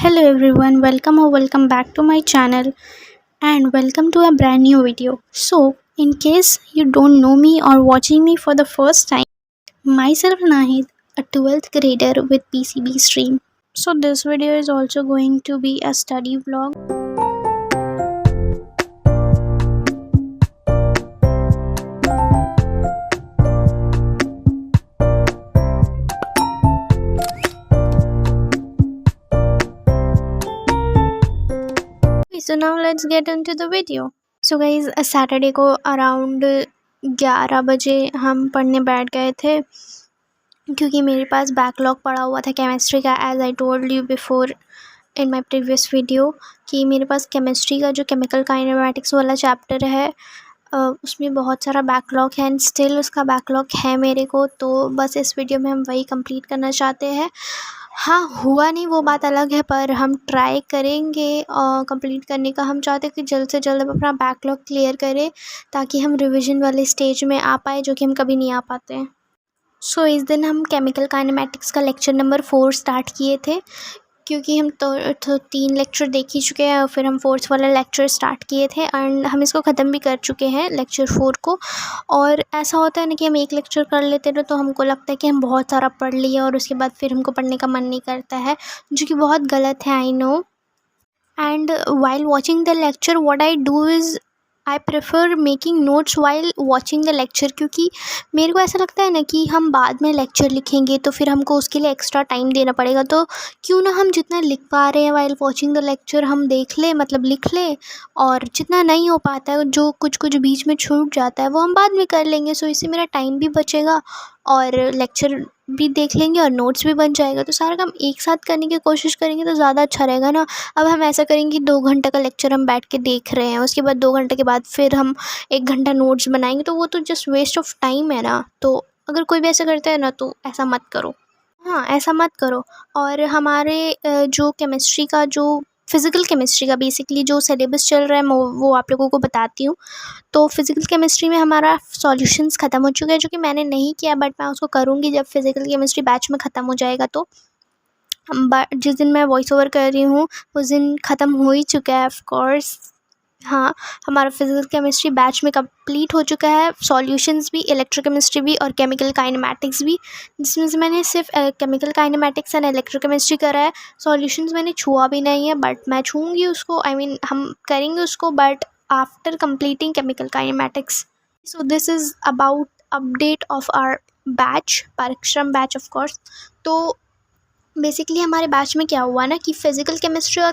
Hello everyone, welcome back to my channel and welcome to a brand new video. So, in case you don't know me or watching me for the first time, myself Nahid, a 12th grader with PCB stream. So, this video is also going to be a study vlog. So now let's get into the video. So guys, Saturday को around 11 बजे हम पढ़ने बैठ गए थे क्योंकि मेरे पास backlog पड़ा हुआ था केमिस्ट्री का, as I told you before in my previous video कि मेरे पास केमिस्ट्री का जो केमिकल काइनेमेटिक्स वाला चैप्टर है उसमें बहुत सारा बैकलॉग है एंड स्टिल उसका बैकलॉग है मेरे को, तो बस इस वीडियो में हम वही कंप्लीट करना चाहते हैं। हाँ, हुआ नहीं वो बात अलग है, पर हम ट्राई करेंगे कंप्लीट करने का। हम चाहते हैं कि जल्द से जल्द अपना बैकलॉग क्लियर करें ताकि हम रिवीजन वाले स्टेज में आ पाए, जो कि हम कभी नहीं आ पाते हैं। सो इस दिन हम केमिकल काइनेमेटिक्स का लेक्चर नंबर 4 स्टार्ट किए थे क्योंकि हम तो 3 लेक्चर देख ही चुके हैं और फिर हम 4th वाला लेक्चर स्टार्ट किए थे एंड हम इसको ख़त्म भी कर चुके हैं लेक्चर 4 को। और ऐसा होता है ना कि हम एक लेक्चर कर लेते हैं तो हमको लगता है कि हम बहुत सारा पढ़ लिए और उसके बाद फिर हमको पढ़ने का मन नहीं करता है, जो कि बहुत गलत है, I know. And while watching the lecture what I do is I prefer making notes while watching the lecture, क्योंकि मेरे को ऐसा लगता है ना कि हम बाद में लेक्चर लिखेंगे तो फिर हमको उसके लिए एक्स्ट्रा टाइम देना पड़ेगा, तो क्यों ना हम जितना लिख पा रहे हैं वाइल वॉचिंग द लेक्चर हम देख ले, मतलब लिख ले, और जितना नहीं हो पाता है, जो कुछ कुछ बीच में छूट जाता है, वो हम बाद में कर लेंगे। सो इससे मेरा टाइम भी बचेगा और लेक्चर भी देख लेंगे और नोट्स भी बन जाएगा। तो सारा काम एक साथ करने की कोशिश करेंगे तो ज़्यादा अच्छा रहेगा ना। अब हम ऐसा करेंगे कि 2 घंटे का लेक्चर हम बैठ के देख रहे हैं, उसके बाद 2 घंटे के बाद फिर हम 1 घंटा नोट्स बनाएंगे, तो वो तो जस्ट वेस्ट ऑफ टाइम है ना। तो अगर कोई भी ऐसा करता है ना तो ऐसा मत करो, हाँ ऐसा मत करो। और हमारे जो केमिस्ट्री का जो फिज़िकल केमिस्ट्री का बेसिकली जो सिलेबस चल रहा है वो आप लोगों को बताती हूँ। तो फिज़िकल केमिस्ट्री में हमारा सॉल्यूशंस ख़त्म हो चुका है, जो कि मैंने नहीं किया, बट मैं उसको करूँगी जब फिज़िकल केमिस्ट्री बैच में ख़त्म हो जाएगा। तो जिस दिन मैं वॉइस ओवर कर रही हूँ उस दिन ख़त्म हो ही चुका है ऑफ कोर्स। हाँ, हमारा फिज़िकल केमिस्ट्री बैच में कंप्लीट हो चुका है, सॉल्यूशंस भी, इलेक्ट्रोकेमिस्ट्री भी और केमिकल काइनेमेटिक्स भी, जिसमें से मैंने सिर्फ केमिकल काइनेमेटिक्स एंड इलेक्ट्रोकेमिस्ट्री करा है। सॉल्यूशंस मैंने छुआ भी नहीं है, बट मैं छूँगी उसको, आई मीन हम करेंगे उसको, but after completing chemical kinematics. So this is about update of our batch, Parishram batch of course. तो बेसिकली हमारे बैच में क्या हुआ ना कि फ़िज़िकल केमिस्ट्री और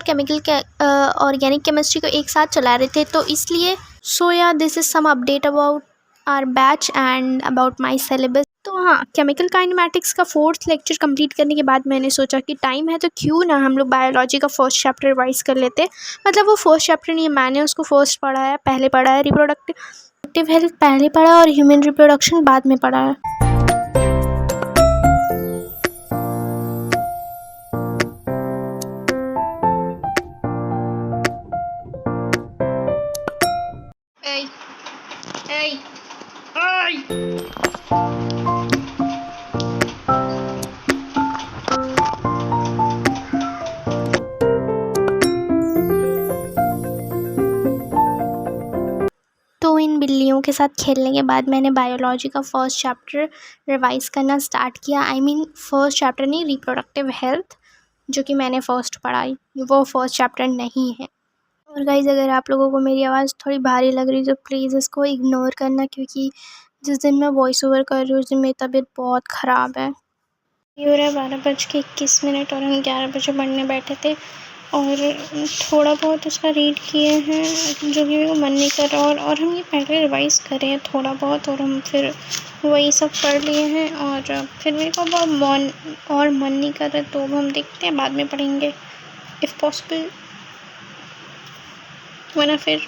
ऑर्गेनिक केमिस्ट्री को एक साथ चला रहे थे, तो इसलिए सो या this is some update about our batch and about my syllabus. तो हाँ, केमिकल काइनेमेटिक्स का 4th लेक्चर कंप्लीट करने के बाद मैंने सोचा कि टाइम है तो क्यों ना हम लोग बायोलॉजी का फर्स्ट चैप्टर रिवाइज़ कर लेते। मतलब वो फर्स्ट चैप्टर नहीं है, मैंने उसको फर्स्ट पढ़ा है, पहले पढ़ा है, रिप्रोडक्टिव हेल्थ पहले पढ़ा और ह्यूमन रिप्रोडक्शन बाद में पढ़ा है। Hey, hey, hey! तो इन बिल्लियों के साथ खेलने के बाद मैंने बायोलॉजी का फर्स्ट चैप्टर रिवाइज़ करना स्टार्ट किया। आई मीन फर्स्ट चैप्टर नहीं, रिप्रोडक्टिव हेल्थ, जो कि मैंने फ़र्स्ट पढ़ाई, वो फर्स्ट चैप्टर नहीं है। और गाइज़, अगर आप लोगों को मेरी आवाज़ थोड़ी भारी लग रही है तो प्लीज़ इसको इग्नोर करना, क्योंकि जिस दिन मैं वॉइस ओवर कर रही हूँ उस दिन मेरी तबीयत बहुत ख़राब है। ये हो रहा है 12:21 और हम 11 बजे पढ़ने बैठे थे और थोड़ा बहुत उसका रीड किए हैं, जो कि मेरे को मन नहीं कर रहा, और हम ये पहले रिवाइज़ करें हैं थोड़ा बहुत और हम फिर वही सब पढ़ लिए हैं और फिर मेरे को अब मन नहीं कर रहा, तो अब हम देखते हैं बाद में पढ़ेंगे इफ़ पॉसिबल, वरना फिर।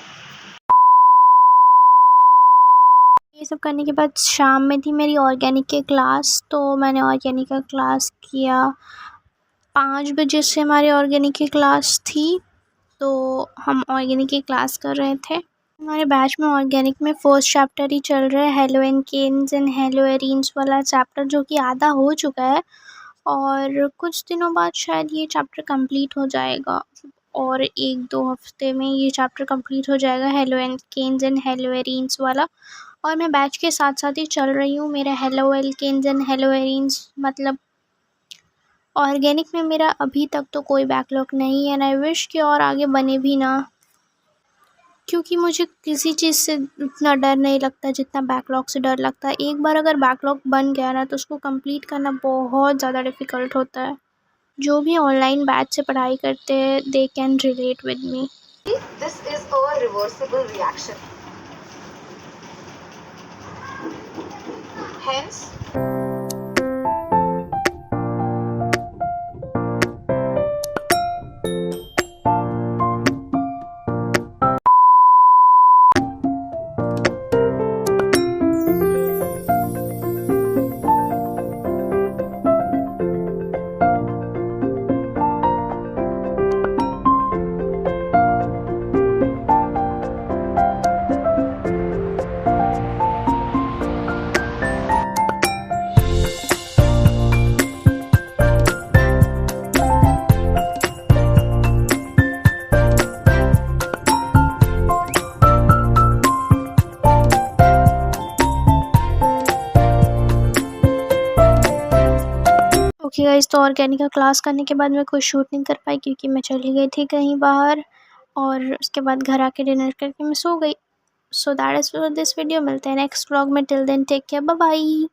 ये सब करने के बाद शाम में थी मेरी ऑर्गेनिक की क्लास, तो मैंने ऑर्गेनिक का क्लास किया। 5 बजे से हमारी ऑर्गेनिक की क्लास थी, तो हम ऑर्गेनिक की क्लास कर रहे थे। हमारे बैच में ऑर्गेनिक में फर्स्ट चैप्टर ही चल रहा है, हेलोएनकेन्स एंड हेलोएरीन्स वाला चैप्टर, जो कि आधा हो चुका है और कुछ दिनों बाद शायद ये चैप्टर कंप्लीट हो जाएगा, और 1-2 हफ्ते में ये चैप्टर कंप्लीट हो जाएगा, हेलोकेन्स एंड हेलोएरीन्स वाला। और मैं बैच के साथ साथ ही चल रही हूँ। मेरा हेलोएल्केन्स एंड हेलोएरीन्स मतलब ऑर्गेनिक में मेरा अभी तक तो कोई बैकलॉग नहीं है, एंड आई विश कि और आगे बने भी ना, क्योंकि मुझे किसी चीज़ से उतना डर नहीं लगता जितना बैकलॉग से डर लगता है। एक बार अगर बैकलॉग बन गया ना तो उसको कंप्लीट करना बहुत ज़्यादा डिफ़िकल्ट होता है। जो भी ऑनलाइन बैच से पढ़ाई करते हैं they can relate with me. This is a reversible reaction. Hence, okay guys, तो ऑर्गेनिक का क्लास करने के बाद मैं कोई शूट नहीं कर पाई क्योंकि मैं चली गई थी कहीं बाहर, और उसके बाद घर आके डिनर करके मैं सो गई। So that is for this video. मिलते हैं नेक्स्ट व्लॉग में। Till then take care, bye bye.